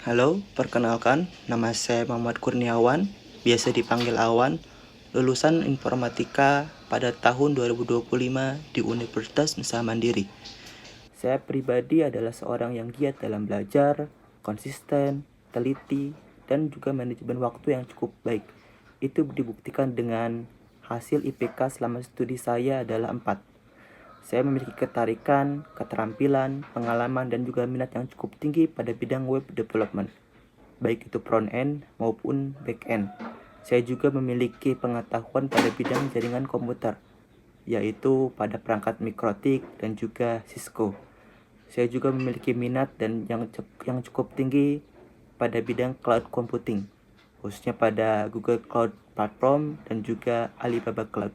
Halo, perkenalkan, nama saya Muhammad Kurniawan, biasa dipanggil Awan, lulusan Informatika pada tahun 2025 di Universitas Nusa Mandiri. Saya pribadi adalah seorang yang giat dalam belajar, konsisten, teliti, dan juga manajemen waktu yang cukup baik. Itu dibuktikan dengan hasil IPK selama studi saya adalah 4. Saya memiliki ketarikan, keterampilan, pengalaman, dan juga minat yang cukup tinggi pada bidang web development, baik itu front end maupun back end. Saya juga memiliki pengetahuan pada bidang jaringan komputer, yaitu pada perangkat mikrotik dan juga Cisco. Saya juga memiliki minat dan yang cukup tinggi pada bidang cloud computing, khususnya pada Google Cloud Platform dan juga Alibaba Cloud.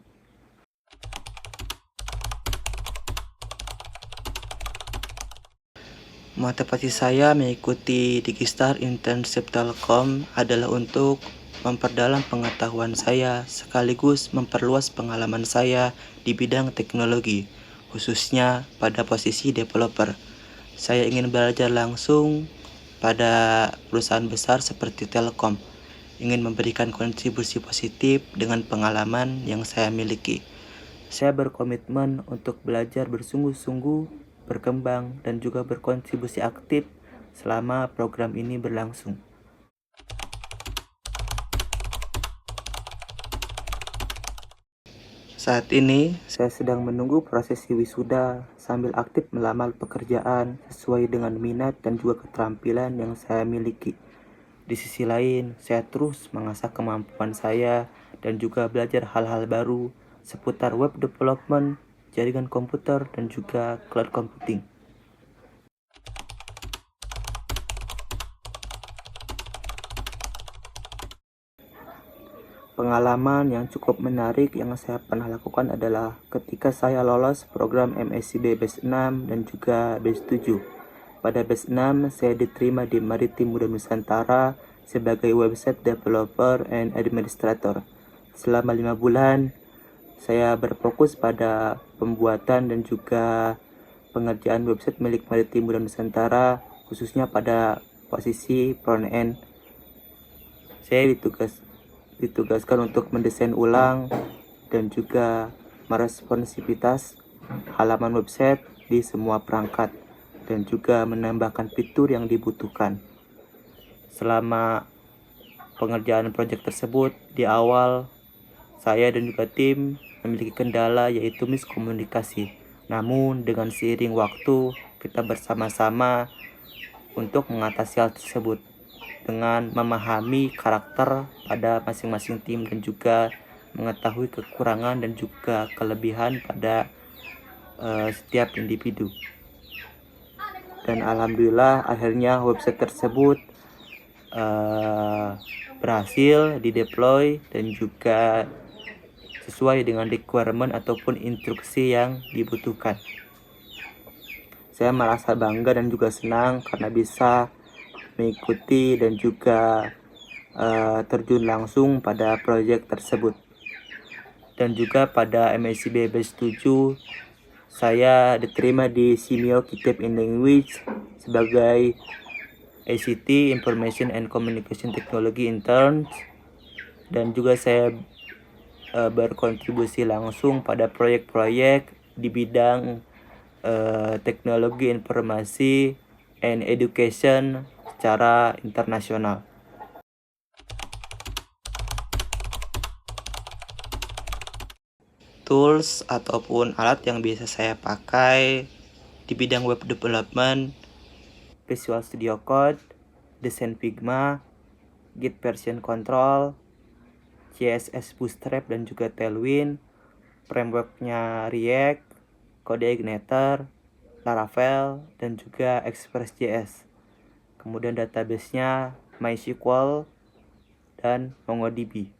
Motivasi saya mengikuti Digistar Internship Telkom adalah untuk memperdalam pengetahuan saya sekaligus memperluas pengalaman saya di bidang teknologi, khususnya pada posisi developer. Saya ingin belajar langsung pada perusahaan besar seperti Telkom, ingin memberikan kontribusi positif dengan pengalaman yang saya miliki. Saya berkomitmen untuk belajar bersungguh-sungguh, berkembang, dan juga berkontribusi aktif selama program ini berlangsung. Saat ini, saya sedang menunggu prosesi wisuda sambil aktif melamar pekerjaan sesuai dengan minat dan juga keterampilan yang saya miliki. Di sisi lain, saya terus mengasah kemampuan saya dan juga belajar hal-hal baru seputar web development, jaringan komputer, dan juga cloud computing. Pengalaman yang cukup menarik yang saya pernah lakukan adalah ketika saya lolos program MSIB Batch 6 dan juga Batch 7. Pada Batch 6, saya diterima di Maritim Muda Nusantara sebagai website developer and administrator. Selama 5 bulan, saya berfokus pada pembuatan dan juga pengerjaan website milik Maritim Muda Nusantara, khususnya pada posisi front end. Saya ditugaskan untuk mendesain ulang dan juga meresponsivitas halaman website di semua perangkat dan juga menambahkan fitur yang dibutuhkan. Selama pengerjaan proyek tersebut, di awal saya dan juga tim memiliki kendala yaitu miskomunikasi. Namun dengan seiring waktu kita bersama-sama untuk mengatasi hal tersebut dengan memahami karakter pada masing-masing tim dan juga mengetahui kekurangan dan juga kelebihan pada setiap individu. Dan alhamdulillah akhirnya website tersebut berhasil dideploy dan juga sesuai dengan requirement ataupun instruksi yang dibutuhkan. Saya merasa bangga dan juga senang karena bisa mengikuti dan juga terjun langsung pada proyek tersebut. Dan juga pada MSIB Batch 7 saya diterima di Simeo Kitab in Language sebagai ICT Information and Communication Technology Intern, dan juga saya berkontribusi langsung pada proyek-proyek di bidang teknologi informasi and education secara internasional. Tools ataupun alat yang biasa saya pakai di bidang web development: Visual Studio Code, Design Figma, Git version control, CSS Bootstrap dan juga Tailwind, frameworknya React, CodeIgniter, Laravel, dan juga Express.js. Kemudian database-nya MySQL dan MongoDB.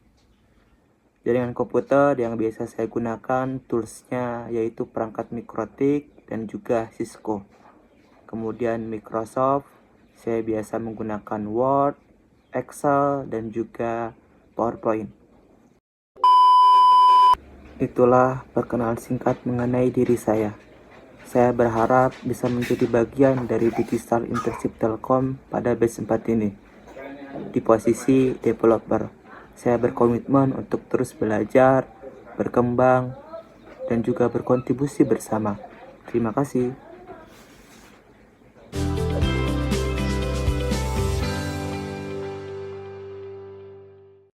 Jaringan komputer yang biasa saya gunakan toolsnya yaitu perangkat mikrotik dan juga Cisco. Kemudian Microsoft, saya biasa menggunakan Word, Excel, dan juga PowerPoint. Itulah perkenalan singkat mengenai diri saya. Saya berharap bisa menjadi bagian dari Digital Internship Telkom pada batch 4 ini, di posisi developer. Saya berkomitmen untuk terus belajar, berkembang, dan juga berkontribusi bersama. Terima kasih.